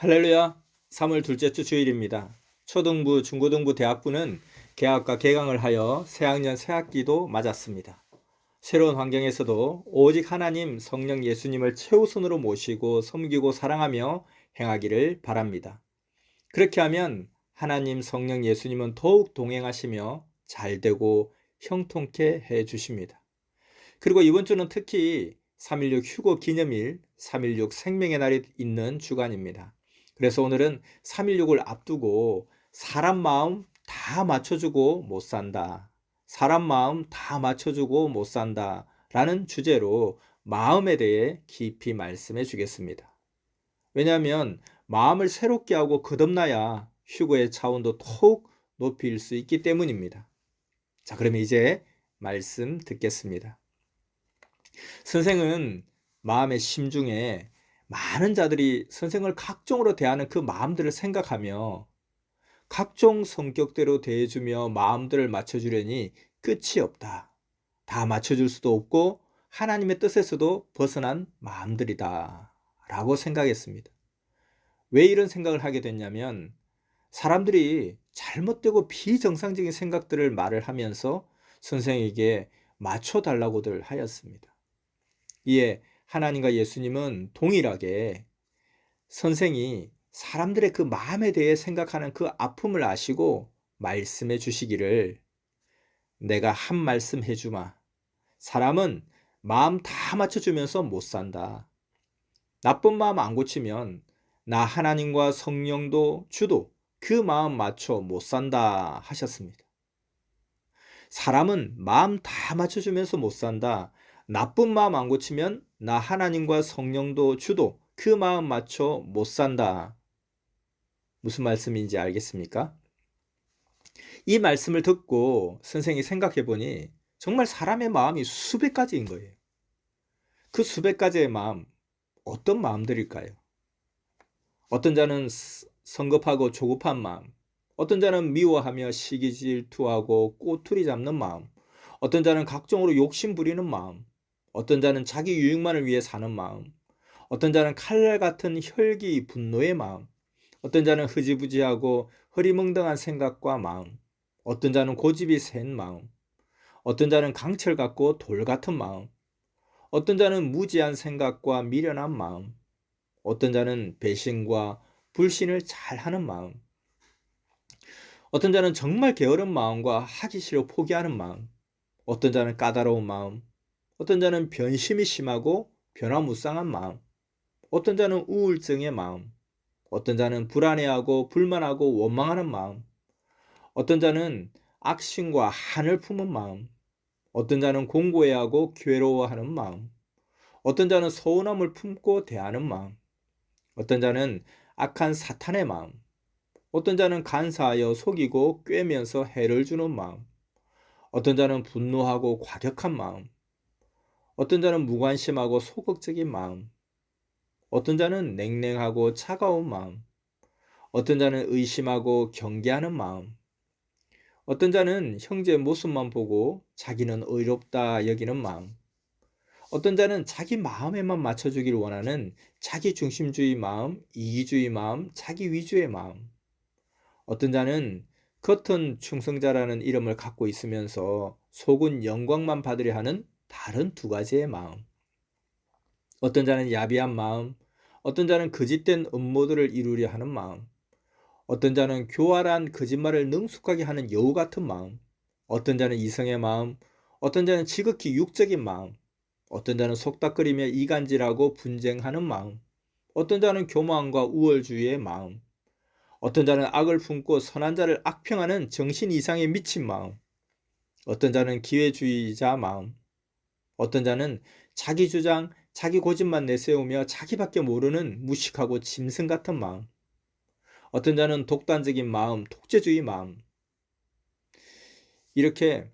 할렐루야. 3월 둘째 주 주일입니다. 초등부, 중고등부, 대학부는 개학과 개강을 하여 새학년 새학기도 맞았습니다. 새로운 환경에서도 오직 하나님, 성령 예수님을 최우선으로 모시고 섬기고 사랑하며 행하기를 바랍니다. 그렇게 하면 하나님, 성령 예수님은 더욱 동행하시며 잘되고 형통케 해 주십니다. 그리고 이번 주는 특히 3.16 휴거 기념일, 3.16 생명의 날이 있는 주간입니다. 그래서 오늘은 3.16을 앞두고 사람 마음 다 맞춰주고 못 산다. 사람 마음 다 맞춰주고 못 산다. 라는 주제로 마음에 대해 깊이 말씀해 주겠습니다. 왜냐하면 마음을 새롭게 하고 거듭나야 휴거의 차원도 더욱 높일 수 있기 때문입니다. 자, 그러면 이제 말씀 듣겠습니다. 선생은 마음의 심중에 많은 자들이 선생을 각종으로 대하는 그 마음들을 생각하며 각종 성격대로 대해주며 마음들을 맞춰주려니 끝이 없다. 다 맞춰줄 수도 없고 하나님의 뜻에서도 벗어난 마음들이다. 라고 생각했습니다. 왜 이런 생각을 하게 됐냐면 사람들이 잘못되고 비정상적인 생각들을 말을 하면서 선생에게 맞춰달라고들 하였습니다. 이에 하나님과 예수님은 동일하게 선생이 사람들의 그 마음에 대해 생각하는 그 아픔을 아시고 말씀해 주시기를 내가 한 말씀 해주마. 사람은 마음 다 맞춰주면서 못 산다. 나쁜 마음 안 고치면 나 하나님과 성령도 주도 그 마음 맞춰 못 산다 하셨습니다. 사람은 마음 다 맞춰주면서 못 산다. 나쁜 마음 안 고치면 나 하나님과 성령도 주도 그 마음 맞춰 못 산다. 무슨 말씀인지 알겠습니까? 이 말씀을 듣고 선생이 생각해 보니 정말 사람의 마음이 수백 가지인 거예요. 그 수백 가지의 마음, 어떤 마음들일까요? 어떤 자는 성급하고 조급한 마음, 어떤 자는 미워하며 시기 질투하고 꼬투리 잡는 마음, 어떤 자는 각종으로 욕심 부리는 마음, 어떤 자는 자기 유익만을 위해 사는 마음, 어떤 자는 칼날 같은 혈기 분노의 마음, 어떤 자는 흐지부지하고 흐리멍덩한 생각과 마음, 어떤 자는 고집이 센 마음, 어떤 자는 강철 같고 돌 같은 마음, 어떤 자는 무지한 생각과 미련한 마음, 어떤 자는 배신과 불신을 잘하는 마음, 어떤 자는 정말 게으른 마음과 하기 싫어 포기하는 마음, 어떤 자는 까다로운 마음, 어떤 자는 변심이 심하고 변화무쌍한 마음, 어떤 자는 우울증의 마음, 어떤 자는 불안해하고 불만하고 원망하는 마음, 어떤 자는 악심과 한을 품은 마음, 어떤 자는 공고해하고 괴로워하는 마음, 어떤 자는 서운함을 품고 대하는 마음, 어떤 자는 악한 사탄의 마음, 어떤 자는 간사하여 속이고 꿰면서 해를 주는 마음, 어떤 자는 분노하고 과격한 마음, 어떤 자는 무관심하고 소극적인 마음, 어떤 자는 냉랭하고 차가운 마음, 어떤 자는 의심하고 경계하는 마음, 어떤 자는 형제의 모습만 보고 자기는 의롭다 여기는 마음, 어떤 자는 자기 마음에만 맞춰주길 원하는 자기 중심주의 마음, 이기주의 마음, 자기 위주의 마음, 어떤 자는 겉은 충성자라는 이름을 갖고 있으면서 속은 영광만 받으려 하는 다른 두 가지의 마음, 어떤 자는 야비한 마음, 어떤 자는 거짓된 음모들을 이루려 하는 마음, 어떤 자는 교활한 거짓말을 능숙하게 하는 여우 같은 마음, 어떤 자는 이성의 마음, 어떤 자는 지극히 육적인 마음, 어떤 자는 속닥거리며 이간질하고 분쟁하는 마음, 어떤 자는 교만과 우월주의의 마음, 어떤 자는 악을 품고 선한 자를 악평하는 정신 이상에 미친 마음, 어떤 자는 기회주의자 마음, 어떤 자는 자기 주장, 자기 고집만 내세우며 자기밖에 모르는 무식하고 짐승 같은 마음, 어떤 자는 독단적인 마음, 독재주의 마음, 이렇게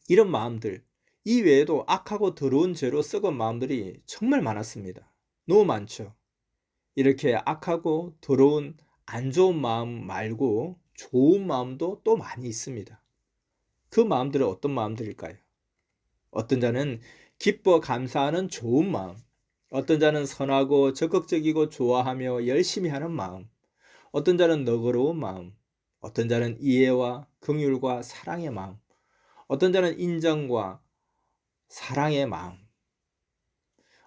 이런 마음들, 이 외에도 악하고 더러운 죄로 썩은 마음들이 정말 많았습니다. 너무 많죠. 이렇게 악하고 더러운 안 좋은 마음 말고 좋은 마음도 또 많이 있습니다. 그 마음들은 어떤 마음들일까요? 어떤 자는 기뻐 감사하는 좋은 마음, 어떤 자는 선하고 적극적이고 좋아하며 열심히 하는 마음, 어떤 자는 너그러운 마음, 어떤 자는 이해와 긍휼과 사랑의 마음, 어떤 자는 인정과 사랑의 마음,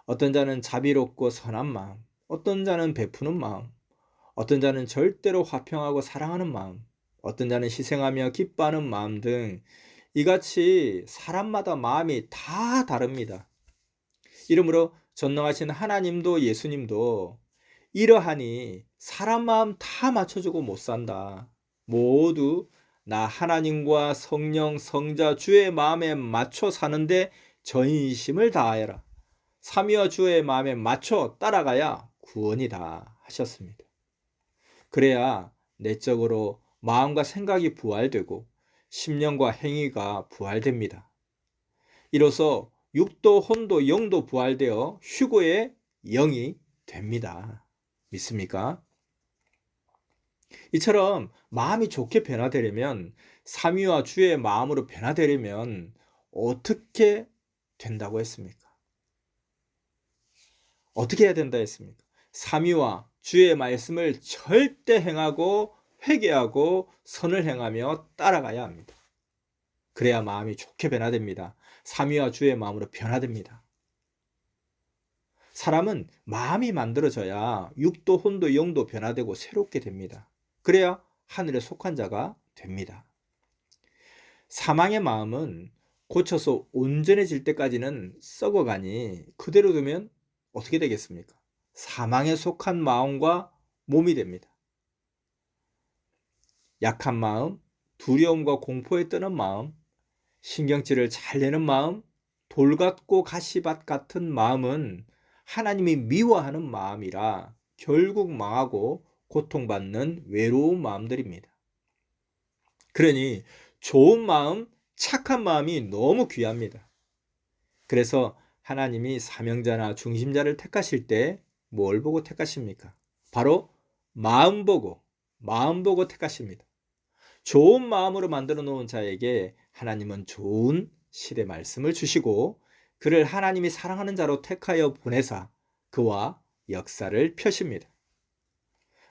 어떤 자는 자비롭고 선한 마음, 어떤 자는 베푸는 마음, 어떤 자는 절대로 화평하고 사랑하는 마음, 어떤 자는 희생하며 기뻐하는 마음 등 이같이 사람마다 마음이 다 다릅니다. 이러므로 전능하신 하나님도 예수님도 이러하니 사람 마음 다 맞춰주고 못 산다. 모두 나 하나님과 성령, 성자, 주의 마음에 맞춰 사는데 전심을 다하여라. 삼위와 주의 마음에 맞춰 따라가야 구원이다 하셨습니다. 그래야 내적으로 마음과 생각이 부활되고 심령과 행위가 부활됩니다. 이로써 육도, 혼도, 영도 부활되어 휴거의 영이 됩니다. 믿습니까? 이처럼 마음이 좋게 변화되려면, 삼위와 주의 마음으로 변화되려면 어떻게 된다고 했습니까? 어떻게 해야 된다 했습니까? 삼위와 주의 말씀을 절대 행하고 회개하고 선을 행하며 따라가야 합니다. 그래야 마음이 좋게 변화됩니다. 삼위와 주의 마음으로 변화됩니다. 사람은 마음이 만들어져야 육도, 혼도, 영도 변화되고 새롭게 됩니다. 그래야 하늘에 속한 자가 됩니다. 사망의 마음은 고쳐서 온전해질 때까지는 썩어가니 그대로 두면 어떻게 되겠습니까? 사망에 속한 마음과 몸이 됩니다. 약한 마음, 두려움과 공포에 떠는 마음, 신경질을 잘 내는 마음, 돌 같고 가시밭 같은 마음은 하나님이 미워하는 마음이라 결국 망하고 고통받는 외로운 마음들입니다. 그러니 좋은 마음, 착한 마음이 너무 귀합니다. 그래서 하나님이 사명자나 중심자를 택하실 때 뭘 보고 택하십니까? 바로 마음 보고 택하십니다. 좋은 마음으로 만들어 놓은 자에게 하나님은 좋은 실의 말씀을 주시고 그를 하나님이 사랑하는 자로 택하여 보내사 그와 역사를 펴십니다.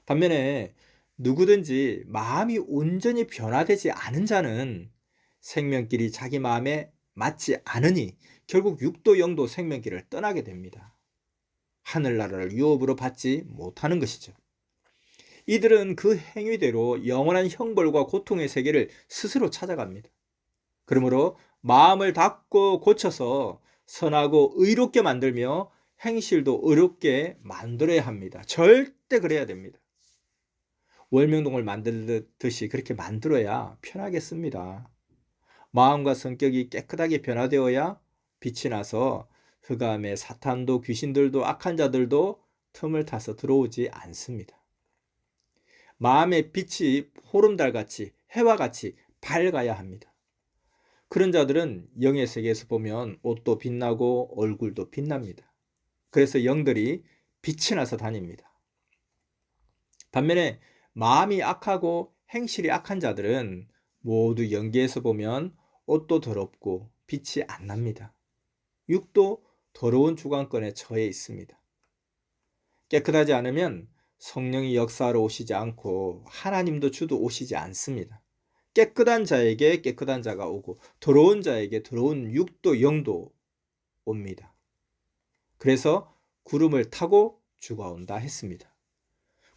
반면에 누구든지 마음이 온전히 변화되지 않은 자는 생명길이 자기 마음에 맞지 않으니 결국 육도 영도 생명길을 떠나게 됩니다. 하늘나라를 유업으로 받지 못하는 것이죠. 이들은 그 행위대로 영원한 형벌과 고통의 세계를 스스로 찾아갑니다. 그러므로 마음을 닫고 고쳐서 선하고 의롭게 만들며 행실도 의롭게 만들어야 합니다. 절대 그래야 됩니다. 월명동을 만들듯이 그렇게 만들어야 편하겠습니다. 마음과 성격이 깨끗하게 변화되어야 빛이 나서 흑암의 사탄도 귀신들도 악한 자들도 틈을 타서 들어오지 않습니다. 마음의 빛이 보름달같이 해와 같이 밝아야 합니다. 그런 자들은 영의 세계에서 보면 옷도 빛나고 얼굴도 빛납니다. 그래서 영들이 빛이 나서 다닙니다. 반면에 마음이 악하고 행실이 악한 자들은 모두 영계에서 보면 옷도 더럽고 빛이 안 납니다. 육도 더러운 주관권에 처해 있습니다. 깨끗하지 않으면 성령이 역사하러 오시지 않고 하나님도 주도 오시지 않습니다. 깨끗한 자에게 깨끗한 자가 오고 더러운 자에게 더러운 육도 영도 옵니다. 그래서 구름을 타고 주가 온다 했습니다.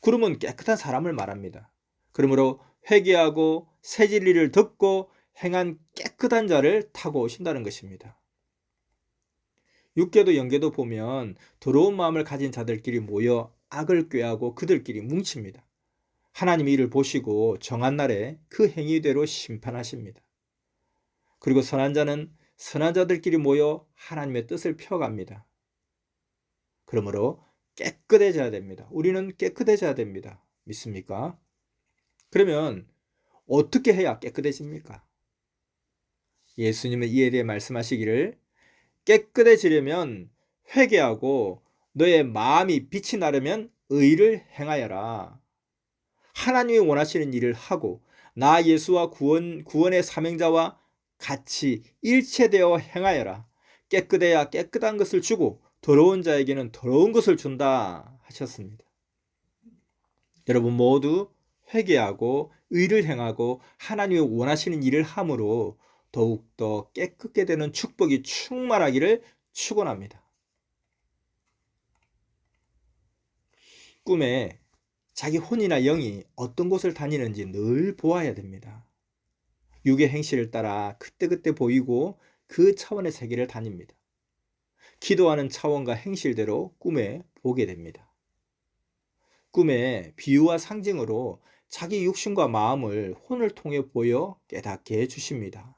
구름은 깨끗한 사람을 말합니다. 그러므로 회개하고 새 진리를 듣고 행한 깨끗한 자를 타고 오신다는 것입니다. 육계도 영계도 보면 더러운 마음을 가진 자들끼리 모여 악을 꾀하고 그들끼리 뭉칩니다. 하나님이 이를 보시고 정한 날에 그 행위대로 심판하십니다. 그리고 선한 자는 선한 자들끼리 모여 하나님의 뜻을 펴갑니다. 그러므로 깨끗해져야 됩니다. 우리는 깨끗해져야 됩니다. 믿습니까? 그러면 어떻게 해야 깨끗해집니까? 예수님은 이에 대해 말씀하시기를 깨끗해지려면 회개하고 너의 마음이 빛이 나려면 의를 행하여라. 하나님이 원하시는 일을 하고 나 예수와 구원의 사명자와 같이 일체되어 행하여라. 깨끗해야 깨끗한 것을 주고 더러운 자에게는 더러운 것을 준다 하셨습니다. 여러분 모두 회개하고 의를 행하고 하나님이 원하시는 일을 함으로 더욱더 깨끗게 되는 축복이 충만하기를 축원합니다. 꿈에 자기 혼이나 영이 어떤 곳을 다니는지 늘 보아야 됩니다. 육의 행실을 따라 그때그때 보이고 그 차원의 세계를 다닙니다. 기도하는 차원과 행실대로 꿈에 보게 됩니다. 꿈에 비유와 상징으로 자기 육신과 마음을 혼을 통해 보여 깨닫게 해주십니다.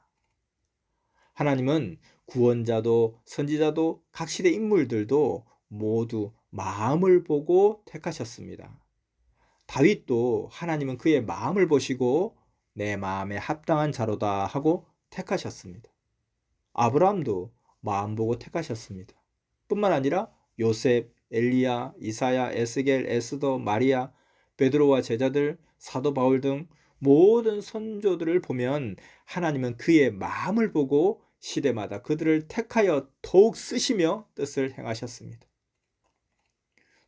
하나님은 구원자도 선지자도 각 시대 인물들도 모두 마음을 보고 택하셨습니다. 다윗도 하나님은 그의 마음을 보시고 내 마음에 합당한 자로다 하고 택하셨습니다. 아브라함도 마음 보고 택하셨습니다. 뿐만 아니라 요셉, 엘리야, 이사야, 에스겔, 에스더, 마리아, 베드로와 제자들, 사도 바울 등 모든 선조들을 보면 하나님은 그의 마음을 보고 시대마다 그들을 택하여 더욱 쓰시며 뜻을 행하셨습니다.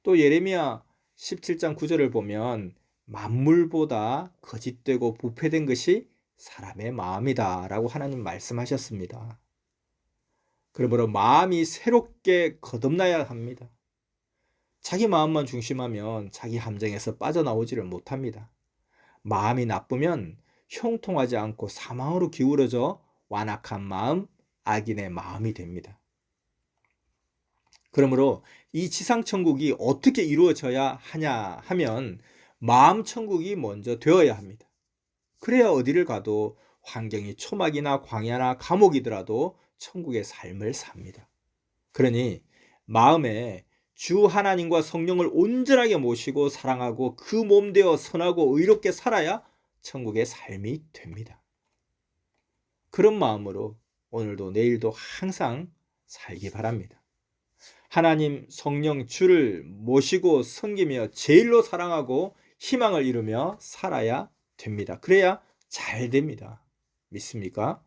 또 예레미야 17장 9절을 보면 만물보다 거짓되고 부패된 것이 사람의 마음이다 라고 하나님 말씀하셨습니다. 그러므로 마음이 새롭게 거듭나야 합니다. 자기 마음만 중심하면 자기 함정에서 빠져나오지를 못합니다. 마음이 나쁘면 형통하지 않고 사망으로 기울어져 완악한 마음, 악인의 마음이 됩니다. 그러므로 이 지상천국이 어떻게 이루어져야 하냐 하면 마음천국이 먼저 되어야 합니다. 그래야 어디를 가도 환경이 초막이나 광야나 감옥이더라도 천국의 삶을 삽니다. 그러니 마음에 주 하나님과 성령을 온전하게 모시고 사랑하고 그 몸 되어 선하고 의롭게 살아야 천국의 삶이 됩니다. 그런 마음으로 오늘도 내일도 항상 살기 바랍니다. 하나님 성령 주를 모시고 섬기며 제일로 사랑하고 희망을 이루며 살아야 됩니다. 그래야 잘 됩니다. 믿습니까?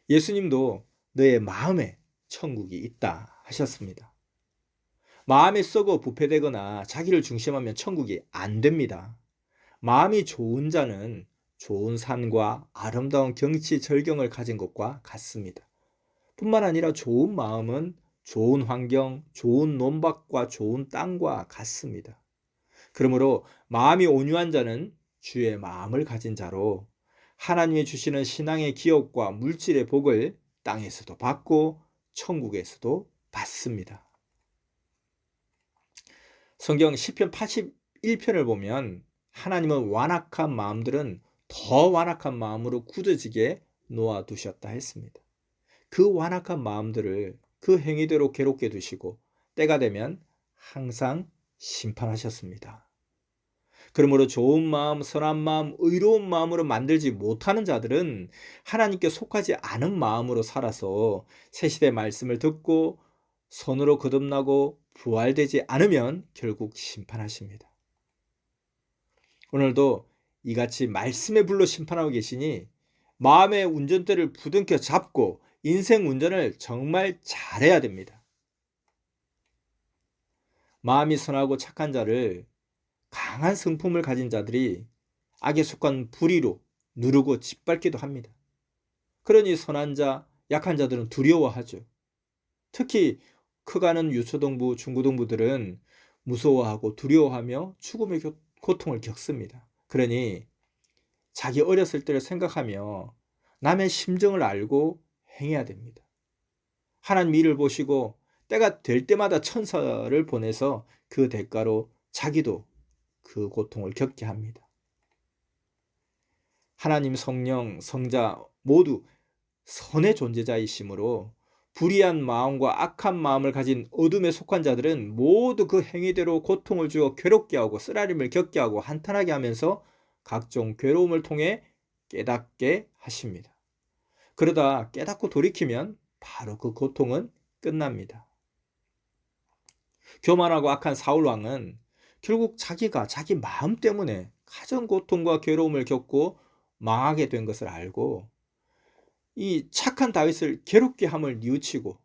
예수님도 너의 마음에 천국이 있다 하셨습니다. 마음이 썩어 부패되거나 자기를 중심하면 천국이 안 됩니다. 마음이 좋은 자는 좋은 산과 아름다운 경치 절경을 가진 것과 같습니다. 뿐만 아니라 좋은 마음은 좋은 환경, 좋은 논밭과 좋은 땅과 같습니다. 그러므로 마음이 온유한 자는 주의 마음을 가진 자로 하나님이 주시는 신앙의 기업과 물질의 복을 땅에서도 받고 천국에서도 받습니다. 성경 시편 81편을 보면 하나님은 완악한 마음들은 더 완악한 마음으로 굳어지게 놓아두셨다 했습니다. 그 완악한 마음들을 그 행위대로 괴롭게 두시고 때가 되면 항상 심판하셨습니다. 그러므로 좋은 마음, 선한 마음, 의로운 마음으로 만들지 못하는 자들은 하나님께 속하지 않은 마음으로 살아서 새시대 말씀을 듣고 선으로 거듭나고 부활되지 않으면 결국 심판하십니다. 오늘도 이같이 말씀의 불로 심판하고 계시니 마음의 운전대를 부둥켜 잡고 인생 운전을 정말 잘해야 됩니다. 마음이 선하고 착한 자를 강한 성품을 가진 자들이 악에 속한 불의로 누르고 짓밟기도 합니다. 그러니 선한 자, 약한 자들은 두려워하죠. 특히 커가는 유초동부, 중고동부들은 무서워하고 두려워하며 죽음의 고통을 겪습니다. 그러니 자기 어렸을 때를 생각하며 남의 심정을 알고 행해야 됩니다. 하나님 일을 보시고 때가 될 때마다 천사를 보내서 그 대가로 자기도 그 고통을 겪게 합니다. 하나님 성령, 성자 모두 선의 존재자이시므로 불의한 마음과 악한 마음을 가진 어둠에 속한 자들은 모두 그 행위대로 고통을 주어 괴롭게 하고 쓰라림을 겪게 하고 한탄하게 하면서 각종 괴로움을 통해 깨닫게 하십니다. 그러다 깨닫고 돌이키면 바로 그 고통은 끝납니다. 교만하고 악한 사울 왕은 결국 자기가 자기 마음 때문에 가정 고통과 괴로움을 겪고 망하게 된 것을 알고 이 착한 다윗을 괴롭게 함을 뉘우치고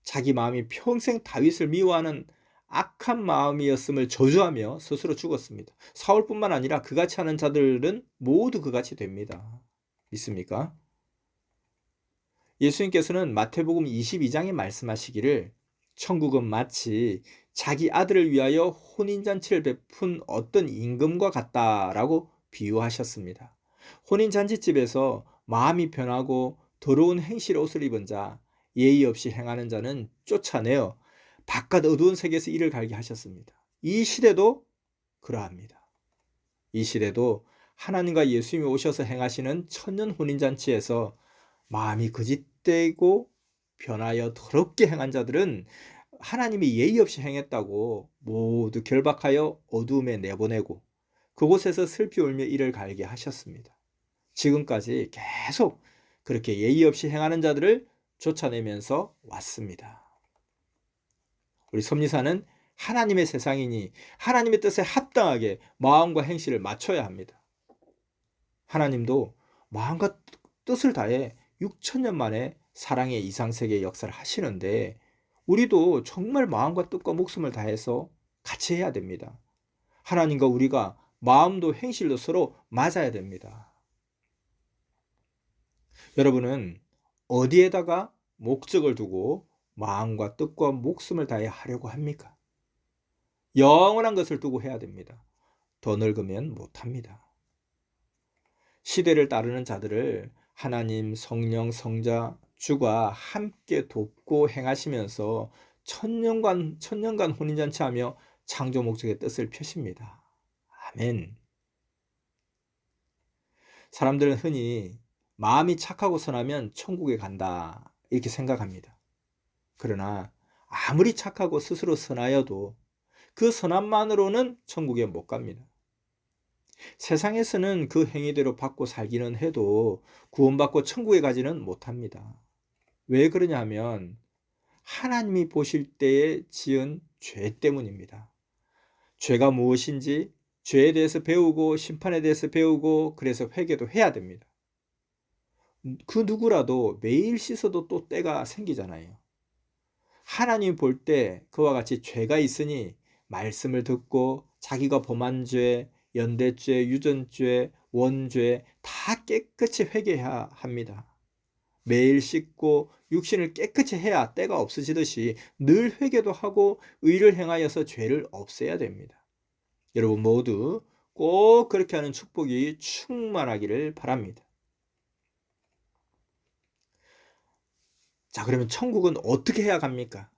자기 마음이 평생 다윗을 미워하는 악한 마음이었음을 저주하며 스스로 죽었습니다. 사울뿐만 아니라 그같이 하는 자들은 모두 그같이 됩니다. 믿습니까? 예수님께서는 마태복음 22장에 말씀하시기를 천국은 마치 자기 아들을 위하여 혼인잔치를 베푼 어떤 임금과 같다라고 비유하셨습니다. 혼인잔치집에서 마음이 변하고 더러운 행실의 옷을 입은 자, 예의 없이 행하는 자는 쫓아내어 바깥 어두운 세계에서 이를 갈게 하셨습니다. 이 시대도 그러합니다. 이 시대도 하나님과 예수님이 오셔서 행하시는 천년 혼인잔치에서 마음이 거짓되고 변하여 더럽게 행한 자들은 하나님이 예의 없이 행했다고 모두 결박하여 어두움에 내보내고 그곳에서 슬피 울며 이를 갈게 하셨습니다. 지금까지 계속 그렇게 예의 없이 행하는 자들을 쫓아내면서 왔습니다. 우리 섭리사는 하나님의 세상이니 하나님의 뜻에 합당하게 마음과 행실을 맞춰야 합니다. 하나님도 마음과 뜻을 다해 6천년 만에 사랑의 이상세계의 역사를 하시는데 우리도 정말 마음과 뜻과 목숨을 다해서 같이 해야 됩니다. 하나님과 우리가 마음도 행실도 서로 맞아야 됩니다. 여러분은 어디에다가 목적을 두고 마음과 뜻과 목숨을 다해 하려고 합니까? 영원한 것을 두고 해야 됩니다. 더 늙으면 못합니다. 시대를 따르는 자들을 하나님, 성령, 성자, 주가 함께 돕고 행하시면서 천년간 혼인잔치하며 창조 목적의 뜻을 펴십니다. 아멘. 사람들은 흔히 마음이 착하고 선하면 천국에 간다 이렇게 생각합니다. 그러나 아무리 착하고 스스로 선하여도 그 선함만으로는 천국에 못 갑니다. 세상에서는 그 행위대로 받고 살기는 해도 구원받고 천국에 가지는 못합니다. 왜 그러냐 하면 하나님이 보실 때에 지은 죄 때문입니다. 죄가 무엇인지 죄에 대해서 배우고 심판에 대해서 배우고 그래서 회개도 해야 됩니다. 그 누구라도 매일 씻어도 또 때가 생기잖아요. 하나님 볼 때 그와 같이 죄가 있으니 말씀을 듣고 자기가 범한 죄, 연대죄, 유전죄, 원죄 다 깨끗이 회개해야 합니다. 매일 씻고 육신을 깨끗이 해야 때가 없어지듯이 늘 회개도 하고 의를 행하여서 죄를 없애야 됩니다. 여러분 모두 꼭 그렇게 하는 축복이 충만하기를 바랍니다. 자, 그러면 천국은 어떻게 해야 갑니까?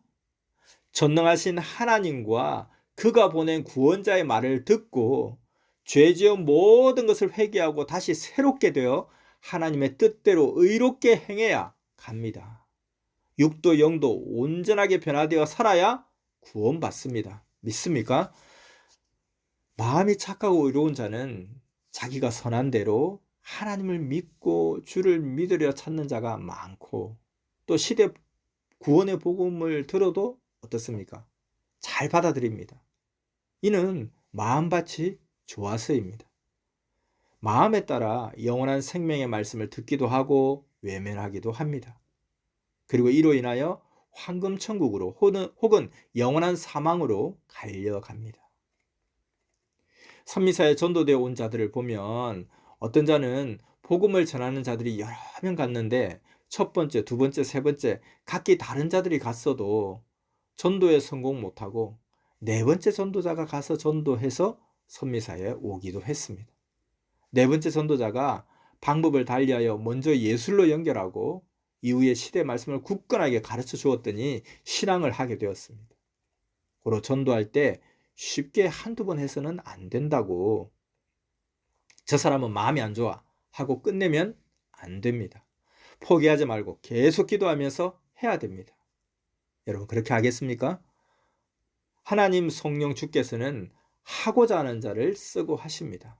전능하신 하나님과 그가 보낸 구원자의 말을 듣고 죄 지은 모든 것을 회개하고 다시 새롭게 되어 하나님의 뜻대로 의롭게 행해야 갑니다. 육도 영도 온전하게 변화되어 살아야 구원받습니다. 믿습니까? 마음이 착하고 의로운 자는 자기가 선한 대로 하나님을 믿고 주를 믿으려 찾는 자가 많고 또 시대 구원의 복음을 들어도 어떻습니까? 잘 받아들입니다. 이는 마음밭이 좋아서입니다. 마음에 따라 영원한 생명의 말씀을 듣기도 하고 외면하기도 합니다. 그리고 이로 인하여 황금천국으로 혹은 영원한 사망으로 갈려갑니다. 선미사에 전도되어 온 자들을 보면 어떤 자는 복음을 전하는 자들이 여러 명 갔는데 첫 번째, 두 번째, 세 번째 각기 다른 자들이 갔어도 전도에 성공 못하고 네 번째 전도자가 가서 전도해서 선미사에 오기도 했습니다. 네 번째 전도자가 방법을 달리하여 먼저 예술로 연결하고 이후에 시대 말씀을 굳건하게 가르쳐 주었더니 신앙을 하게 되었습니다. 고로 전도할 때 쉽게 한두 번 해서는 안 된다고, 저 사람은 마음이 안 좋아 하고 끝내면 안 됩니다. 포기하지 말고 계속 기도하면서 해야 됩니다. 여러분 그렇게 하겠습니까? 하나님 성령 주께서는 하고자 하는 자를 쓰고 하십니다.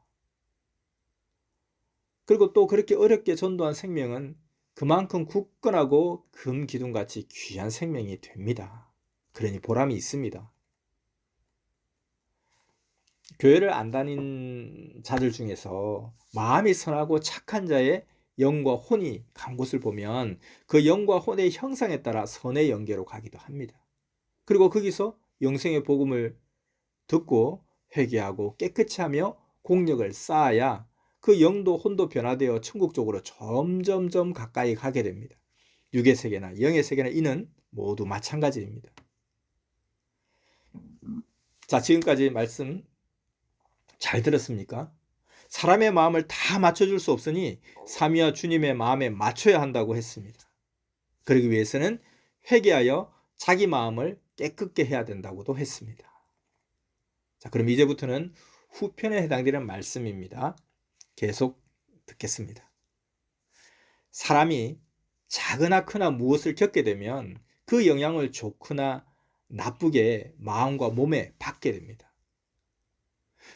그리고 또 그렇게 어렵게 전도한 생명은 그만큼 굳건하고 금기둥같이 귀한 생명이 됩니다. 그러니 보람이 있습니다. 교회를 안 다닌 자들 중에서 마음이 선하고 착한 자의 영과 혼이 간 곳을 보면 그 영과 혼의 형상에 따라 선의 영계로 가기도 합니다. 그리고 거기서 영생의 복음을 듣고 회개하고 깨끗이 하며 공력을 쌓아야 그 영도 혼도 변화되어 천국 쪽으로 점점점 가까이 가게 됩니다. 육의 세계나 영의 세계나 이는 모두 마찬가지입니다. 자, 지금까지 말씀 잘 들었습니까? 사람의 마음을 다 맞춰줄 수 없으니 삼위와 주님의 마음에 맞춰야 한다고 했습니다. 그러기 위해서는 회개하여 자기 마음을 깨끗게 해야 된다고도 했습니다. 자, 그럼 이제부터는 후편에 해당되는 말씀입니다. 계속 듣겠습니다. 사람이 작으나 크나 무엇을 겪게 되면 그 영향을 좋거나 나쁘게 마음과 몸에 받게 됩니다.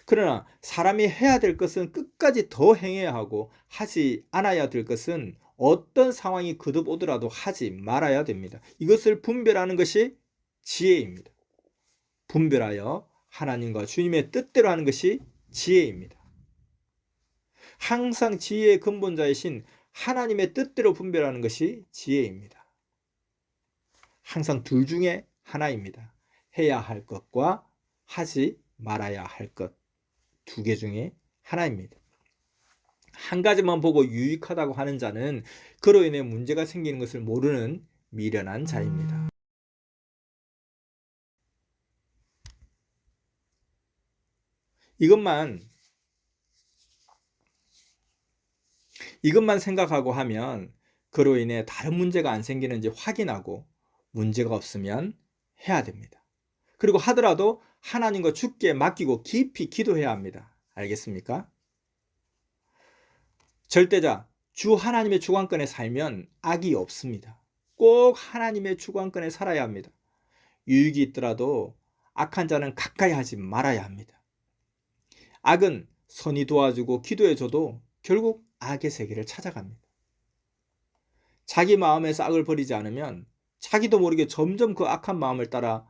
그러나 사람이 해야 될 것은 끝까지 더 행해야 하고 하지 않아야 될 것은 어떤 상황이 거듭 오더라도 하지 말아야 됩니다. 이것을 분별하는 것이 지혜입니다. 분별하여 하나님과 주님의 뜻대로 하는 것이 지혜입니다. 항상 지혜의 근본자이신 하나님의 뜻대로 분별하는 것이 지혜입니다. 항상 둘 중에 하나입니다. 해야 할 것과 하지 말아야 할 것. 두 개 중에 하나입니다. 한 가지만 보고 유익하다고 하는 자는 그로 인해 문제가 생기는 것을 모르는 미련한 자입니다. 이것만 생각하고 하면 그로 인해 다른 문제가 안 생기는지 확인하고 문제가 없으면 해야 됩니다. 그리고 하더라도 하나님과 주께 맡기고 깊이 기도해야 합니다. 알겠습니까? 절대자, 주 하나님의 주관권에 살면 악이 없습니다. 꼭 하나님의 주관권에 살아야 합니다. 유익이 있더라도 악한 자는 가까이 하지 말아야 합니다. 악은 선이 도와주고 기도해줘도 결국 악의 세계를 찾아갑니다. 자기 마음에서 악을 버리지 않으면 자기도 모르게 점점 그 악한 마음을 따라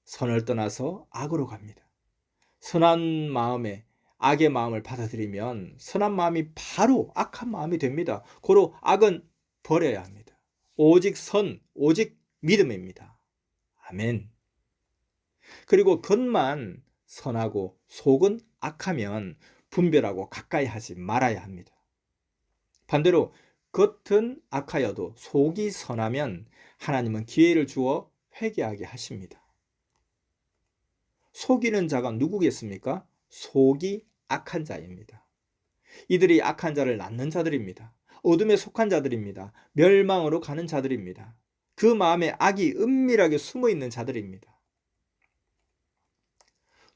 선을 떠나서 악으로 갑니다. 선한 마음에 악의 마음을 받아들이면 선한 마음이 바로 악한 마음이 됩니다. 고로 악은 버려야 합니다. 오직 선, 오직 믿음입니다. 아멘. 그리고 겉만 선하고 속은 악하면 분별하고 가까이 하지 말아야 합니다. 반대로 겉은 악하여도 속이 선하면 하나님은 기회를 주어 회개하게 하십니다. 속이는 자가 누구겠습니까? 속이 악한 자입니다. 이들이 악한 자를 낳는 자들입니다. 어둠에 속한 자들입니다. 멸망으로 가는 자들입니다. 그 마음에 악이 은밀하게 숨어 있는 자들입니다.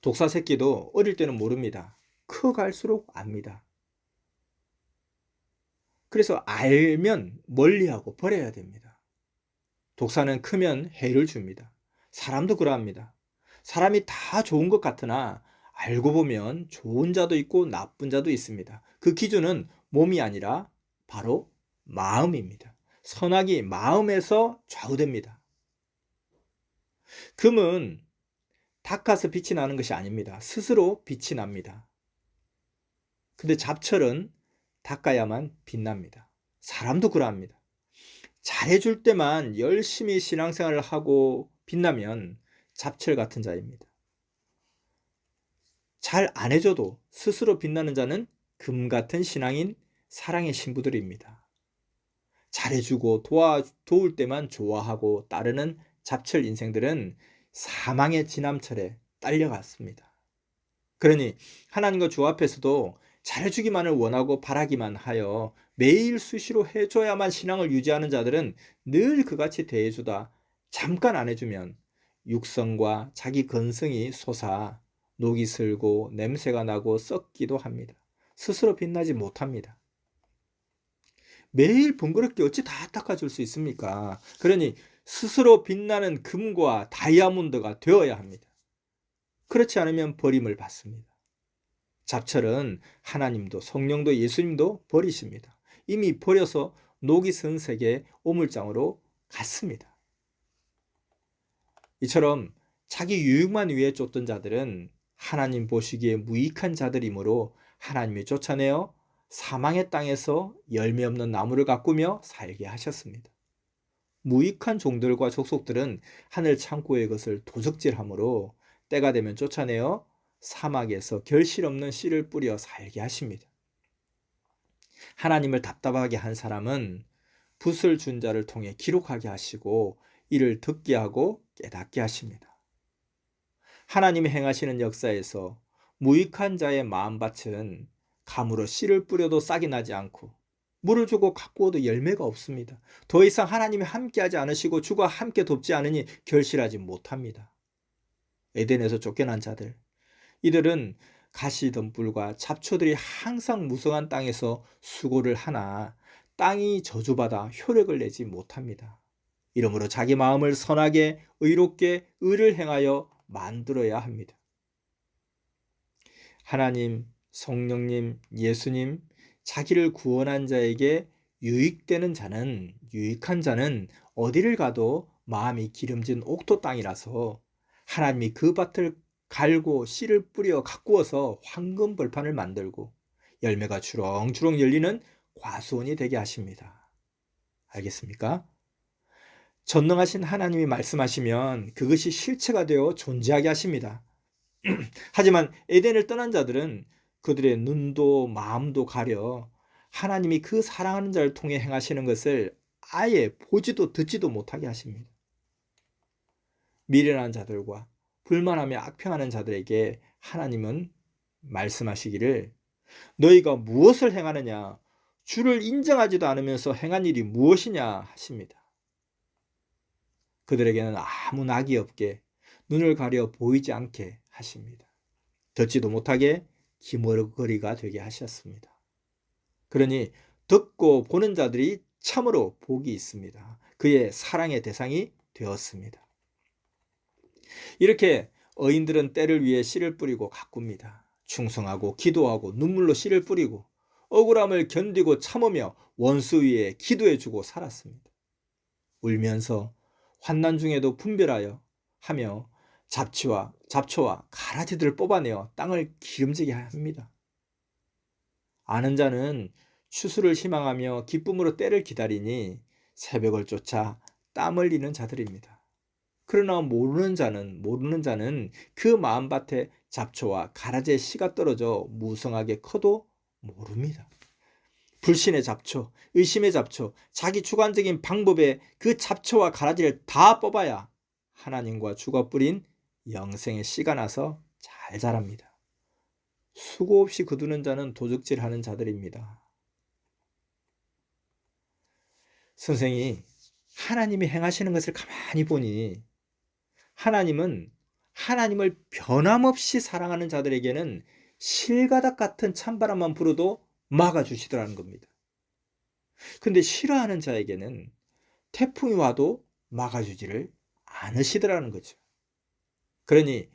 독사 새끼도 어릴 때는 모릅니다. 커갈수록 압니다. 그래서 알면 멀리하고 버려야 됩니다. 독사는 크면 해를 줍니다. 사람도 그러합니다. 사람이 다 좋은 것 같으나 알고 보면 좋은 자도 있고 나쁜 자도 있습니다. 그 기준은 몸이 아니라 바로 마음입니다. 선악이 마음에서 좌우됩니다. 금은 닦아서 빛이 나는 것이 아닙니다. 스스로 빛이 납니다. 근데 잡철은 닦아야만 빛납니다. 사람도 그러합니다. 잘해줄 때만 열심히 신앙생활을 하고 빛나면 잡철 같은 자입니다. 잘 안 해줘도 스스로 빛나는 자는 금 같은 신앙인 사랑의 신부들입니다. 잘해주고 도울 때만 좋아하고 따르는 잡철 인생들은 사망의 지남철에 딸려갔습니다. 그러니 하나님과 주 앞에서도 잘해주기만을 원하고 바라기만 하여 매일 수시로 해줘야만 신앙을 유지하는 자들은 늘 그같이 대해주다 잠깐 안 해주면 육성과 자기 건성이 솟아 녹이 슬고 냄새가 나고 썩기도 합니다. 스스로 빛나지 못합니다. 매일 번거롭게 어찌 다 닦아줄 수 있습니까? 그러니 스스로 빛나는 금과 다이아몬드가 되어야 합니다. 그렇지 않으면 버림을 받습니다. 잡철은 하나님도 성령도 예수님도 버리십니다. 이미 버려서 녹이 쓴 세계 오물장으로 갔습니다. 이처럼 자기 유익만 위해 쫓던 자들은 하나님 보시기에 무익한 자들이므로 하나님이 쫓아내어 사망의 땅에서 열매 없는 나무를 가꾸며 살게 하셨습니다. 무익한 종들과 족속들은 하늘 창고의 것을 도적질하므로 때가 되면 쫓아내어 사막에서 결실 없는 씨를 뿌려 살게 하십니다. 하나님을 답답하게 한 사람은 붓을 준 자를 통해 기록하게 하시고 이를 듣게 하고 깨닫게 하십니다. 하나님이 행하시는 역사에서 무익한 자의 마음밭은 가물어 씨를 뿌려도 싹이 나지 않고 물을 주고 가꾸어도 열매가 없습니다. 더 이상 하나님이 함께하지 않으시고 주가 함께 돕지 않으니 결실하지 못합니다. 에덴에서 쫓겨난 자들, 이들은 가시덤불과 잡초들이 항상 무성한 땅에서 수고를 하나 땅이 저주받아 효력을 내지 못합니다. 이러므로 자기 마음을 선하게 의롭게 의를 행하여 만들어야 합니다. 하나님, 성령님, 예수님, 자기를 구원한 자에게 유익한 자는 어디를 가도 마음이 기름진 옥토 땅이라서 하나님이 그 밭을 갈고 씨를 뿌려 가꾸어서 황금 벌판을 만들고 열매가 주렁주렁 열리는 과수원이 되게 하십니다. 알겠습니까? 전능하신 하나님이 말씀하시면 그것이 실체가 되어 존재하게 하십니다. 하지만 에덴을 떠난 자들은 그들의 눈도 마음도 가려 하나님이 그 사랑하는 자를 통해 행하시는 것을 아예 보지도 듣지도 못하게 하십니다. 미련한 자들과 불만하며 악평하는 자들에게 하나님은 말씀하시기를 너희가 무엇을 행하느냐? 주를 인정하지도 않으면서 행한 일이 무엇이냐 하십니다. 그들에게는 아무 낙이 없게 눈을 가려 보이지 않게 하십니다. 듣지도 못하게 기머거리가 되게 하셨습니다. 그러니 듣고 보는 자들이 참으로 복이 있습니다. 그의 사랑의 대상이 되었습니다. 이렇게 의인들은 때를 위해 씨를 뿌리고 가꿉니다. 충성하고 기도하고 눈물로 씨를 뿌리고 억울함을 견디고 참으며 원수 위에 기도해주고 살았습니다. 울면서 환난 중에도 분별하여 하며 잡초와 가라지들을 뽑아내어 땅을 기름지게 합니다. 아는 자는 추수를 희망하며 기쁨으로 때를 기다리니 새벽을 쫓아 땀 흘리는 자들입니다. 그러나 모르는 자는 그 마음밭에 잡초와 가라지의 씨가 떨어져 무성하게 커도 모릅니다. 불신의 잡초, 의심의 잡초, 자기 주관적인 방법에 그 잡초와 가라지를 다 뽑아야 하나님과 주가 뿌린 영생의 씨가 나서 잘 자랍니다. 수고 없이 거두는 자는 도적질하는 자들입니다. 선생이 하나님이 행하시는 것을 가만히 보니 하나님은 하나님을 변함없이 사랑하는 자들에게는 실가닥 같은 찬바람만 불어도 막아주시더라는 겁니다. 근데 싫어하는 자에게는 태풍이 와도 막아주지를 않으시더라는 거죠. 그러니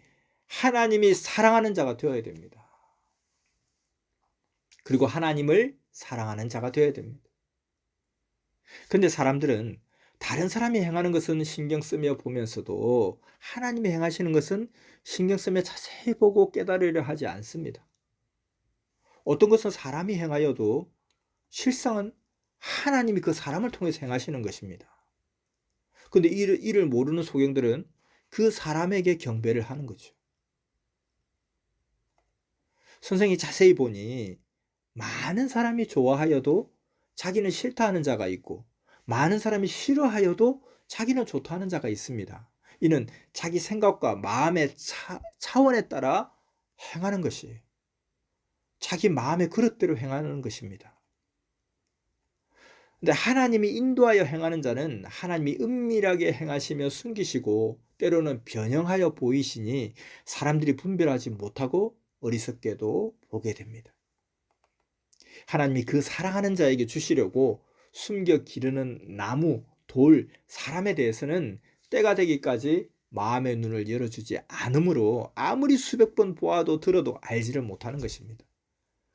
하나님이 사랑하는 자가 되어야 됩니다. 그리고 하나님을 사랑하는 자가 되어야 됩니다. 근데 사람들은 다른 사람이 행하는 것은 신경 쓰며 보면서도 하나님이 행하시는 것은 신경 쓰며 자세히 보고 깨달으려 하지 않습니다. 어떤 것은 사람이 행하여도 실상은 하나님이 그 사람을 통해서 행하시는 것입니다. 근데 이를 모르는 소경들은 그 사람에게 경배를 하는 거죠. 선생이 자세히 보니 많은 사람이 좋아하여도 자기는 싫다 하는 자가 있고 많은 사람이 싫어하여도 자기는 좋다 하는 자가 있습니다. 이는 자기 생각과 마음의 차원에 따라 행하는 것이에요. 자기 마음의 그릇대로 행하는 것입니다. 근데 하나님이 인도하여 행하는 자는 하나님이 은밀하게 행하시며 숨기시고 때로는 변형하여 보이시니 사람들이 분별하지 못하고 어리석게도 보게 됩니다. 하나님이 그 사랑하는 자에게 주시려고 숨겨 기르는 나무, 돌, 사람에 대해서는 때가 되기까지 마음의 눈을 열어주지 않으므로 아무리 수백 번 보아도 들어도 알지를 못하는 것입니다.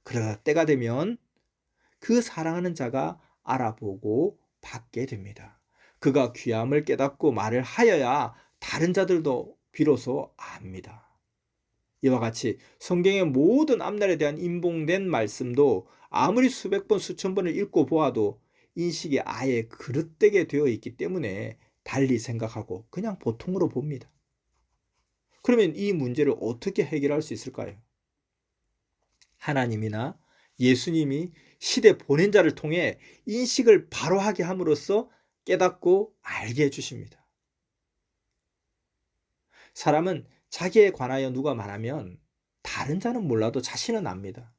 그러다 때가 되면 그 사랑하는 자가 알아보고 받게 됩니다. 그가 귀함을 깨닫고 말을 하여야 다른 자들도 비로소 압니다. 이와 같이 성경의 모든 앞날에 대한 인봉된 말씀도 아무리 수백 번 수천 번을 읽고 보아도 인식이 아예 그릇되게 되어 있기 때문에 달리 생각하고 그냥 보통으로 봅니다. 그러면 이 문제를 어떻게 해결할 수 있을까요? 하나님이나 예수님이 시대 보낸자를 통해 인식을 바로 하게 함으로써 깨닫고 알게 해주십니다. 사람은 자기에 관하여 누가 말하면 다른 자는 몰라도 자신은 압니다.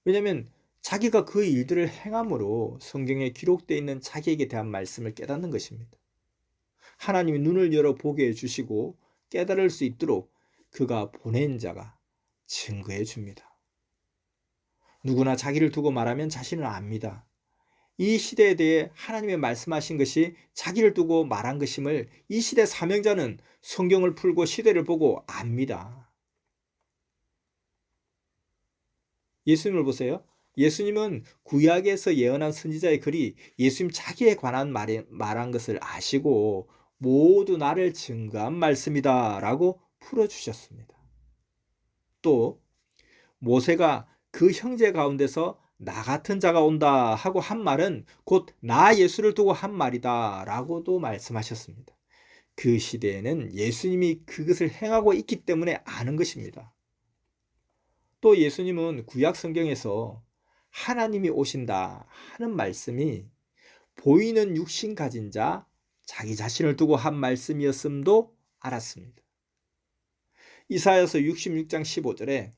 왜냐하면 자기가 그 일들을 행함으로 성경에 기록되어 있는 자기에게 대한 말씀을 깨닫는 것입니다. 하나님이 눈을 열어 보게 해주시고 깨달을 수 있도록 그가 보낸 자가 증거해 줍니다. 누구나 자기를 두고 말하면 자신을 압니다. 이 시대에 대해 하나님의 말씀하신 것이 자기를 두고 말한 것임을 이 시대 사명자는 성경을 풀고 시대를 보고 압니다. 예수님을 보세요. 예수님은 구약에서 예언한 선지자의 글이 예수님 자기에 관한 말한 것을 아시고 모두 나를 증거한 말씀이다 라고 풀어주셨습니다. 또 모세가 그 형제 가운데서 나 같은 자가 온다 하고 한 말은 곧 나 예수를 두고 한 말이다 라고도 말씀하셨습니다. 그 시대에는 예수님이 그것을 행하고 있기 때문에 아는 것입니다. 또 예수님은 구약 성경에서 하나님이 오신다 하는 말씀이 보이는 육신 가진 자, 자기 자신을 두고 한 말씀이었음도 알았습니다. 이사야서 66장 15절에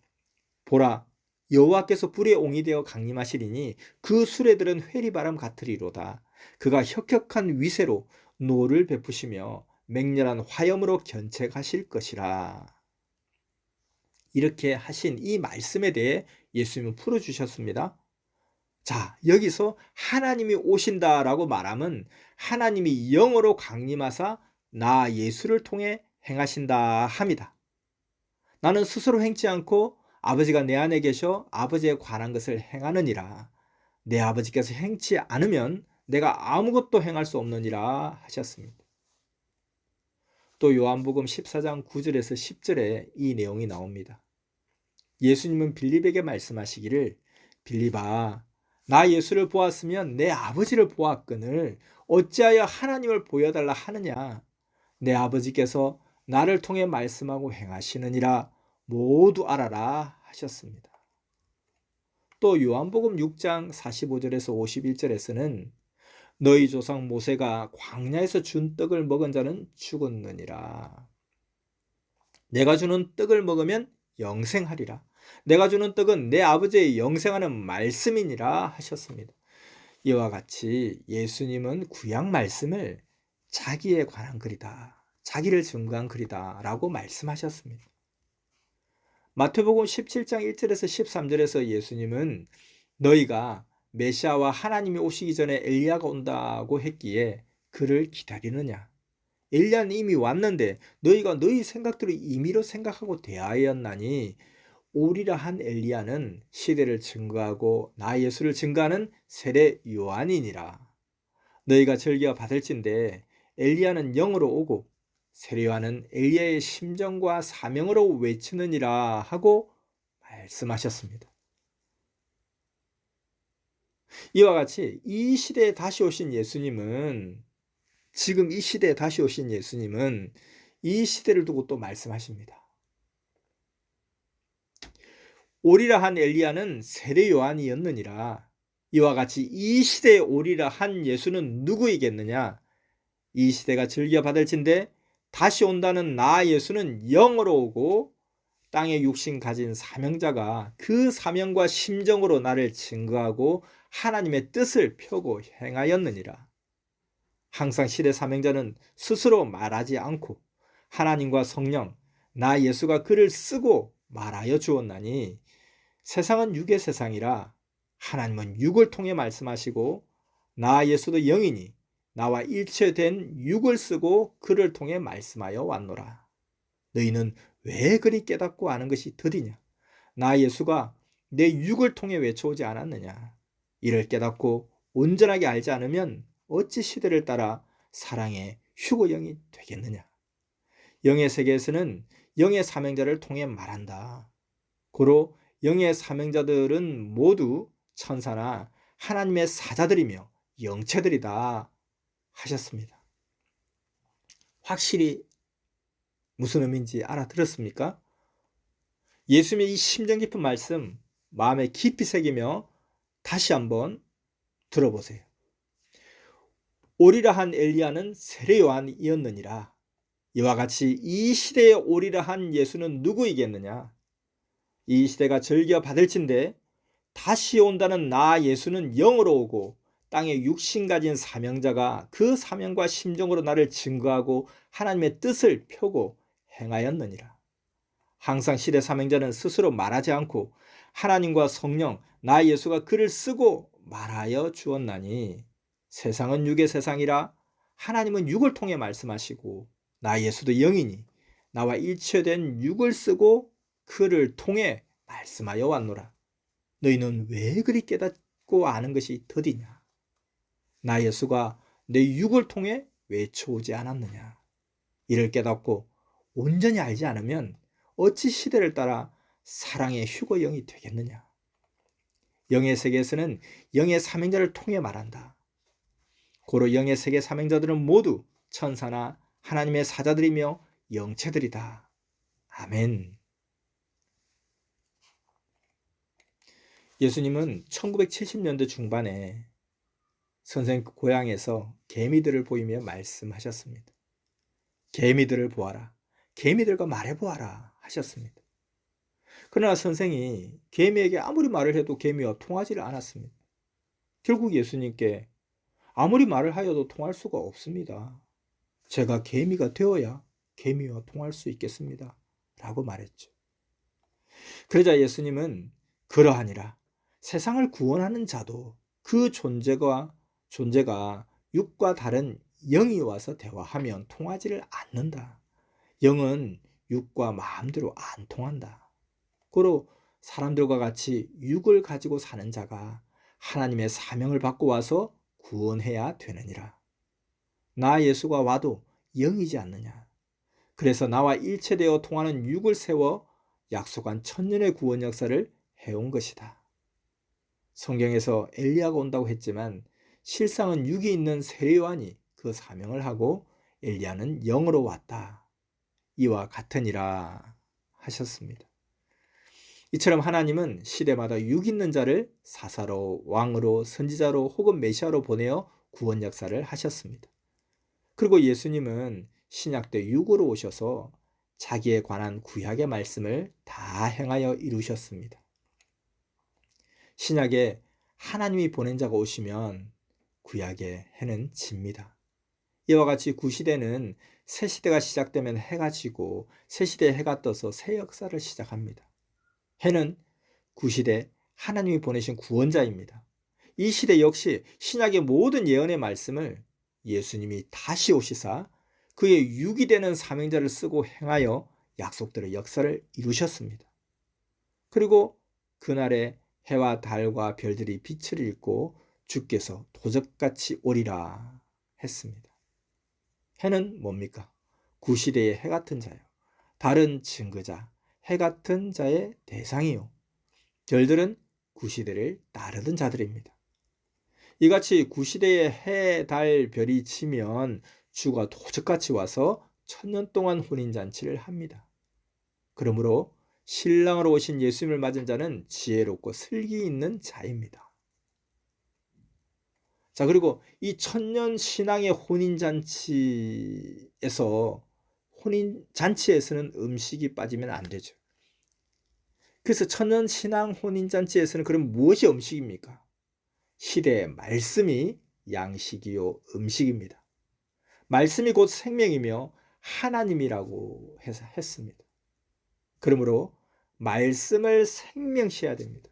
보라, 여호와께서 불의 옹이 되어 강림하시리니 그 수레들은 회리바람 같으리로다. 그가 혁혁한 위세로 노를 베푸시며 맹렬한 화염으로 견책하실 것이라. 이렇게 하신 이 말씀에 대해 예수님은 풀어주셨습니다. 자, 여기서 하나님이 오신다라고 말하면 하나님이 영으로 강림하사 나 예수를 통해 행하신다 합니다. 나는 스스로 행치 않고 아버지가 내 안에 계셔 아버지에 관한 것을 행하느니라. 내 아버지께서 행치 않으면 내가 아무것도 행할 수 없느니라 하셨습니다. 또 요한복음 14장 9절에서 10절에 이 내용이 나옵니다. 예수님은 빌립에게 말씀하시기를 빌립아, 나 예수를 보았으면 내 아버지를 보았거늘 어찌하여 하나님을 보여달라 하느냐. 내 아버지께서 나를 통해 말씀하고 행하시느니라 모두 알아라 하셨습니다. 또 요한복음 6장 45절에서 51절에서는 너희 조상 모세가 광야에서 준 떡을 먹은 자는 죽었느니라. 내가 주는 떡을 먹으면 영생하리라. 내가 주는 떡은 내 아버지의 영생하는 말씀이니라 하셨습니다. 이와 같이 예수님은 구약 말씀을 자기에 관한 글이다, 자기를 증거한 글이다 라고 말씀하셨습니다. 마태복음 17장 1절에서 13절에서 예수님은 너희가 메시아와 하나님이 오시기 전에 엘리야가 온다고 했기에 그를 기다리느냐. 엘리야는 이미 왔는데 너희가 너희 생각대로 임의로 생각하고 대하였나니 오리라 한 엘리야는 시대를 증거하고 나 예수를 증거하는 세례 요한이니라. 너희가 절기가 받을진대 엘리야는 영으로 오고 세례 요한은 엘리야의 심정과 사명으로 외치느니라 하고 말씀하셨습니다. 이와 같이 이 시대에 다시 오신 예수님은 지금 이 시대에 다시 오신 예수님은 이 시대를 두고 또 말씀하십니다. 오리라 한 엘리야는 세례 요한이었느니라. 이와 같이 이 시대에 오리라 한 예수는 누구이겠느냐? 이 시대가 즐겨 받을진대 다시 온다는 나 예수는 영으로 오고 땅에 육신 가진 사명자가 그 사명과 심정으로 나를 증거하고 하나님의 뜻을 펴고 행하였느니라. 항상 시대 사명자는 스스로 말하지 않고 하나님과 성령, 나 예수가 그를 쓰고 말하여 주었나니 세상은 육의 세상이라 하나님은 육을 통해 말씀하시고 나 예수도 영이니 나와 일체된 육을 쓰고 그를 통해 말씀하여 왔노라. 너희는 왜 그리 깨닫고 아는 것이 더디냐? 나 예수가 내 육을 통해 외쳐오지 않았느냐? 이를 깨닫고 온전하게 알지 않으면 어찌 시대를 따라 사랑의 휴거영이 되겠느냐? 영의 세계에서는 영의 사명자를 통해 말한다. 고로 영의 사명자들은 모두 천사나 하나님의 사자들이며 영체들이다 하셨습니다. 확실히 무슨 의미인지 알아들었습니까? 예수님의 이 심정 깊은 말씀 마음에 깊이 새기며 다시 한번 들어보세요. 오리라 한 엘리야는 세례 요한이었느니라. 이와 같이 이 시대에 오리라 한 예수는 누구이겠느냐? 이 시대가 즐겨 받을진대 다시 온다는 나 예수는 영으로 오고 땅에 육신 가진 사명자가 그 사명과 심정으로 나를 증거하고 하나님의 뜻을 펴고 행하였느니라. 항상 시대 사명자는 스스로 말하지 않고 하나님과 성령 나 예수가 글을 쓰고 말하여 주었나니 세상은 육의 세상이라 하나님은 육을 통해 말씀하시고 나 예수도 영이니 나와 일체된 육을 쓰고 그를 통해 말씀하여 왔노라. 너희는 왜 그리 깨닫고 아는 것이 더디냐? 나 예수가 내 육을 통해 외쳐오지 않았느냐? 이를 깨닫고 온전히 알지 않으면 어찌 시대를 따라 사랑의 휴거 영이 되겠느냐? 영의 세계에서는 영의 사명자를 통해 말한다. 고로 영의 세계 사명자들은 모두 천사나 하나님의 사자들이며 영체들이다. 아멘. 예수님은 1970년대 중반에 선생 고향에서 개미들을 보이며 말씀하셨습니다. 개미들을 보아라. 개미들과 말해보아라 하셨습니다. 그러나 선생이 개미에게 아무리 말을 해도 개미와 통하지를 않았습니다. 결국 예수님께 아무리 말을 하여도 통할 수가 없습니다. 제가 개미가 되어야 개미와 통할 수 있겠습니다. 라고 말했죠. 그러자 예수님은 그러하니라. 세상을 구원하는 자도 그 존재가 육과 다른 영이 와서 대화하면 통하지를 않는다. 영은 육과 마음대로 안 통한다. 고로 사람들과 같이 육을 가지고 사는 자가 하나님의 사명을 받고 와서 구원해야 되느니라. 나 예수가 와도 영이지 않느냐. 그래서 나와 일체되어 통하는 육을 세워 약속한 천년의 구원 역사를 해온 것이다. 성경에서 엘리야가 온다고 했지만 실상은 육이 있는 세례 요한이 그 사명을 하고 엘리야는 영으로 왔다. 이와 같으니라 하셨습니다. 이처럼 하나님은 시대마다 육 있는 자를 사사로, 왕으로, 선지자로 혹은 메시아로 보내어 구원 역사를 하셨습니다. 그리고 예수님은 신약 때 육으로 오셔서 자기에 관한 구약의 말씀을 다 행하여 이루셨습니다. 신약에 하나님이 보낸 자가 오시면 구약의 해는 집니다. 이와 같이 구시대는 새 시대가 시작되면 해가 지고 새 시대에 해가 떠서 새 역사를 시작합니다. 해는 구시대 하나님이 보내신 구원자입니다. 이 시대 역시 신약의 모든 예언의 말씀을 예수님이 다시 오시사 그의 육이 되는 사명자를 쓰고 행하여 약속들의 역사를 이루셨습니다. 그리고 그날에 해와 달과 별들이 빛을 잃고 주께서 도적같이 오리라 했습니다. 해는 뭡니까? 구시대의 해 같은 자요. 달은 증거자, 해 같은 자의 대상이요. 별들은 구시대를 따르던 자들입니다. 이같이 구시대의 해, 달, 별이 치면 주가 도적같이 와서 천년 동안 혼인잔치를 합니다. 그러므로 신랑으로 오신 예수님을 맞은 자는 지혜롭고 슬기 있는 자입니다. 자, 그리고 이 천년 신앙의 혼인잔치에서는 음식이 빠지면 안 되죠. 그래서 천년 신앙 혼인잔치에서는 그럼 무엇이 음식입니까? 시대의 말씀이 양식이요 음식입니다. 말씀이 곧 생명이며 하나님이라고 했습니다. 그러므로 말씀을 생명시해야 됩니다.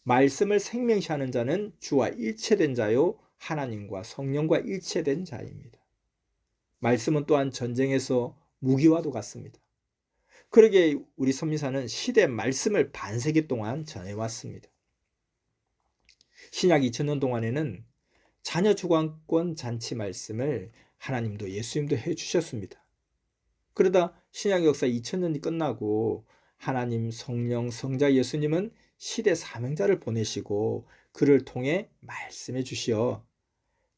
말씀을 생명시하는 자는 주와 일체된 자요 하나님과 성령과 일체된 자입니다. 말씀은 또한 전쟁에서 무기와도 같습니다. 그러기에 우리 선미사는 시대 말씀을 반세기 동안 전해왔습니다. 신약 2000년 동안에는 자녀 주관권 잔치 말씀을 하나님도 예수님도 해주셨습니다. 그러다 신약 역사 2000년이 끝나고 하나님, 성령, 성자 예수님은 시대 사명자를 보내시고 그를 통해 말씀해 주시어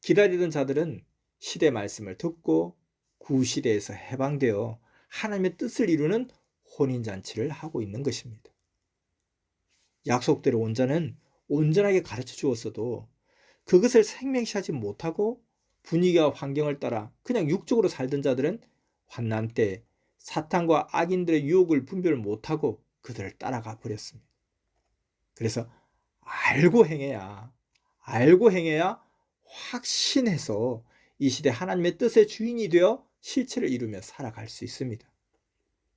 기다리던 자들은 시대 말씀을 듣고 구시대에서 해방되어 하나님의 뜻을 이루는 혼인잔치를 하고 있는 것입니다. 약속대로 온 자는 온전하게 가르쳐 주었어도 그것을 생명시하지 못하고 분위기와 환경을 따라 그냥 육적으로 살던 자들은 환난 때 사탄과 악인들의 유혹을 분별 못하고 그들을 따라가 버렸습니다. 그래서 알고 행해야 확신해서 이 시대 하나님의 뜻의 주인이 되어 실체를 이루며 살아갈 수 있습니다.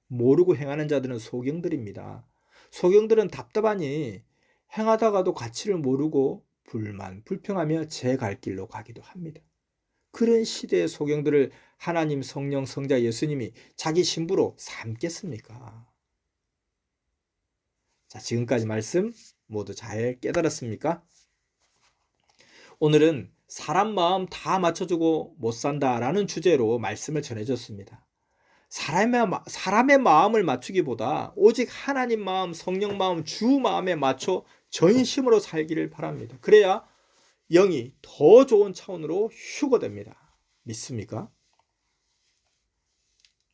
모르고 행하는 자들은 소경들입니다. 소경들은 답답하니 행하다가도 가치를 모르고 불만, 불평하며 제 갈 길로 가기도 합니다. 그런 시대의 소경들을 하나님, 성령, 성자 예수님이 자기 신부로 삼겠습니까? 자, 지금까지 말씀 모두 잘 깨달았습니까? 오늘은 사람 마음 다 맞춰주고 못 산다라는 주제로 말씀을 전해줬습니다. 사람의 마음을 맞추기보다 오직 하나님 마음, 성령 마음, 주 마음에 맞춰 전심으로 살기를 바랍니다. 그래야 영이 더 좋은 차원으로 휴거됩니다. 믿습니까?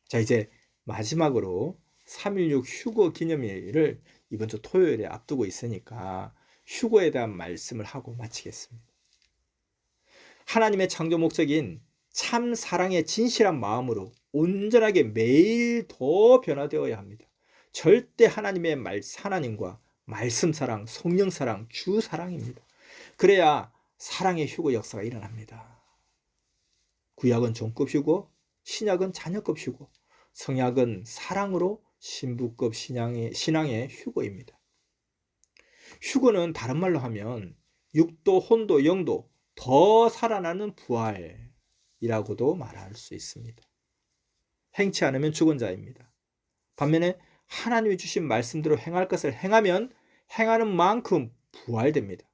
자, 이제 마지막으로 3.16 휴거 기념일을 이번 주 토요일에 앞두고 있으니까 휴거에 대한 말씀을 하고 마치겠습니다. 하나님의 창조 목적인 참 사랑의 진실한 마음으로 온전하게 매일 더 변화되어야 합니다. 절대 하나님과 말씀 사랑, 성령 사랑, 주 사랑입니다. 그래야 사랑의 휴거 역사가 일어납니다. 구약은 종급 휴거, 신약은 자녀급 휴거, 성약은 사랑으로 신부급 신앙의 휴거입니다. 휴거는 다른 말로 하면 육도, 혼도, 영도 더 살아나는 부활이라고도 말할 수 있습니다. 행치 않으면 죽은 자입니다. 반면에 하나님이 주신 말씀대로 행할 것을 행하면 행하는 만큼 부활됩니다.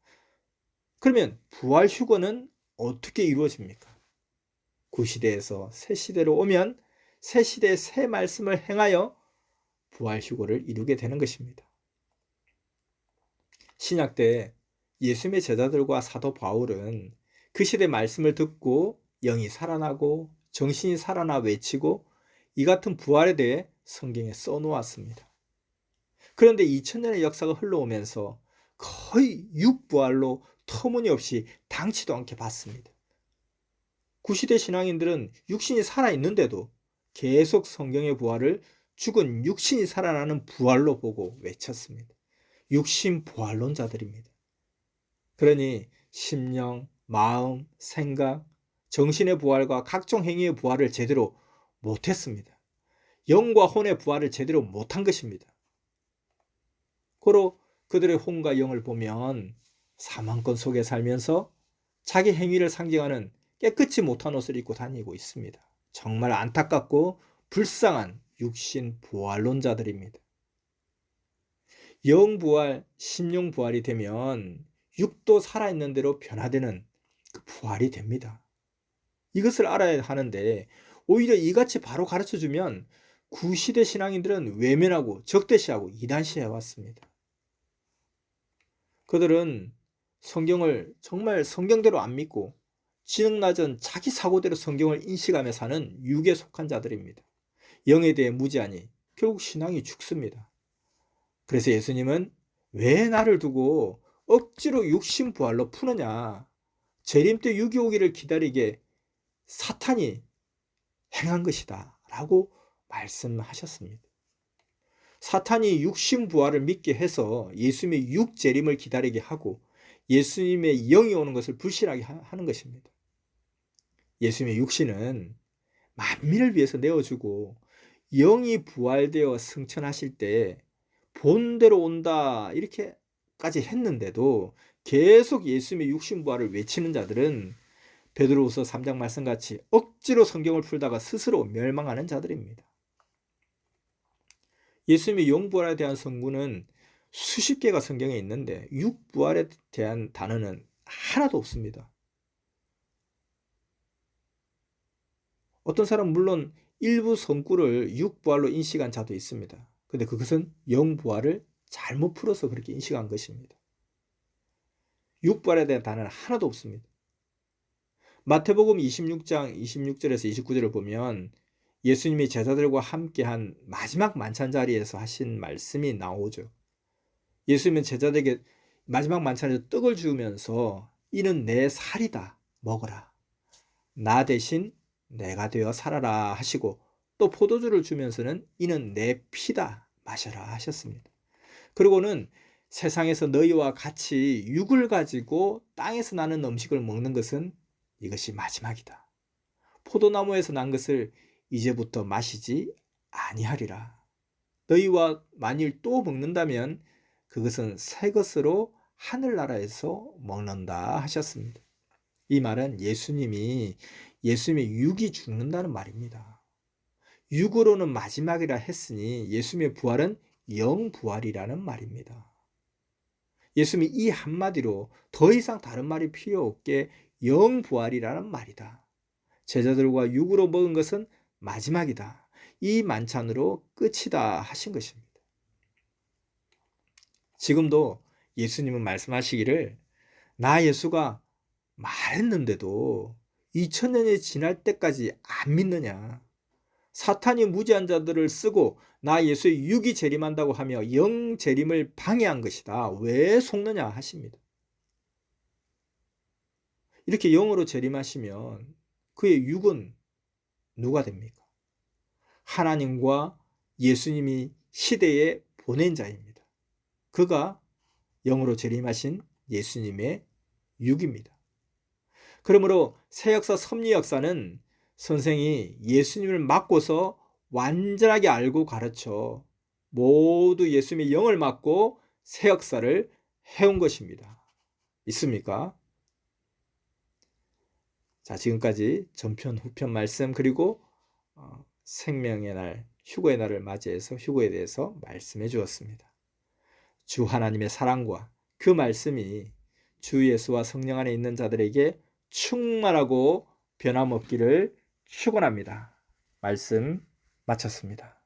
그러면 부활 휴거는 어떻게 이루어집니까? 구시대에서 새시대로 오면 새시대의 새 말씀을 행하여 부활 휴거를 이루게 되는 것입니다. 신약 때 예수님의 제자들과 사도 바울은 그 시대 말씀을 듣고 영이 살아나고 정신이 살아나 외치고 이 같은 부활에 대해 성경에 써놓았습니다. 그런데 2000년의 역사가 흘러오면서 거의 육부활로 터무니없이 당치도 않게 봤습니다. 구시대 신앙인들은 육신이 살아있는데도 계속 성경의 부활을 죽은 육신이 살아나는 부활로 보고 외쳤습니다. 육신 부활론자들입니다. 그러니 심령, 마음, 생각, 정신의 부활과 각종 행위의 부활을 제대로 못했습니다. 영과 혼의 부활을 제대로 못한 것입니다. 고로 그들의 혼과 영을 보면 사망권 속에 살면서 자기 행위를 상징하는 깨끗이 못한 옷을 입고 다니고 있습니다. 정말 안타깝고 불쌍한 육신 부활론자들입니다. 영 부활, 심령 부활이 되면 육도 살아있는 대로 변화되는 그 부활이 됩니다. 이것을 알아야 하는데 오히려 이같이 바로 가르쳐주면 구시대 신앙인들은 외면하고 적대시하고 이단시해 왔습니다. 그들은 성경을 정말 성경대로 안 믿고 지능 낮은 자기 사고대로 성경을 인식하며 사는 육에 속한 자들입니다. 영에 대해 무지하니 결국 신앙이 죽습니다. 그래서 예수님은 왜 나를 두고 억지로 육신 부활로 푸느냐, 재림 때 육이 오기를 기다리게 사탄이 행한 것이다 라고 말씀하셨습니다. 사탄이 육신 부활을 믿게 해서 예수님의 육재림을 기다리게 하고 예수님의 영이 오는 것을 불신하게 하는 것입니다. 예수님의 육신은 만민을 위해서 내어주고 영이 부활되어 승천하실 때 본대로 온다 이렇게까지 했는데도 계속 예수님의 육신 부활을 외치는 자들은 베드로후서 3장 말씀같이 억지로 성경을 풀다가 스스로 멸망하는 자들입니다. 예수님의 영부활에 대한 선구는 수십 개가 성경에 있는데 육부활에 대한 단어는 하나도 없습니다. 어떤 사람은 물론 일부 성구를 육부활로 인식한 자도 있습니다. 근데 그것은 영부활을 잘못 풀어서 그렇게 인식한 것입니다. 육부활에 대한 단어는 하나도 없습니다. 마태복음 26장 26절에서 29절을 보면 예수님이 제자들과 함께한 마지막 만찬 자리에서 하신 말씀이 나오죠. 예수님은 제자들에게 마지막 만찬에서 떡을 주면서 이는 내 살이다, 먹어라. 나 대신 내가 되어 살아라 하시고, 또 포도주를 주면서는 이는 내 피다, 마셔라 하셨습니다. 그리고는 세상에서 너희와 같이 육을 가지고 땅에서 나는 음식을 먹는 것은 이것이 마지막이다. 포도나무에서 난 것을 이제부터 마시지 아니하리라. 너희와 만일 또 먹는다면 그것은 새 것으로 하늘나라에서 먹는다 하셨습니다. 이 말은 예수님의 육이 죽는다는 말입니다. 육으로는 마지막이라 했으니 예수님의 부활은 영부활이라는 말입니다. 예수님이 이 한마디로 더 이상 다른 말이 필요 없게 영부활이라는 말이다. 제자들과 육으로 먹은 것은 마지막이다. 이 만찬으로 끝이다 하신 것입니다. 지금도 예수님은 말씀하시기를 나 예수가 말했는데도 2000년이 지날 때까지 안 믿느냐. 사탄이 무지한 자들을 쓰고 나 예수의 육이 재림한다고 하며 영 재림을 방해한 것이다. 왜 속느냐 하십니다. 이렇게 영으로 재림하시면 그의 육은 누가 됩니까? 하나님과 예수님이 시대에 보낸 자입니다. 그가 영으로 재림하신 예수님의 육입니다. 그러므로 새역사 섭리 역사는 선생이 예수님을 맡고서 완전하게 알고 가르쳐 모두 예수님의 영을 맡고 새 역사를 해온 것입니다. 있습니까? 자, 지금까지 전편, 후편 말씀 그리고 생명의 날, 휴거의 날을 맞이해서 휴거에 대해서 말씀해 주었습니다. 주 하나님의 사랑과 그 말씀이 주 예수와 성령 안에 있는 자들에게 충만하고 변함없기를 축원합니다. 말씀 마쳤습니다.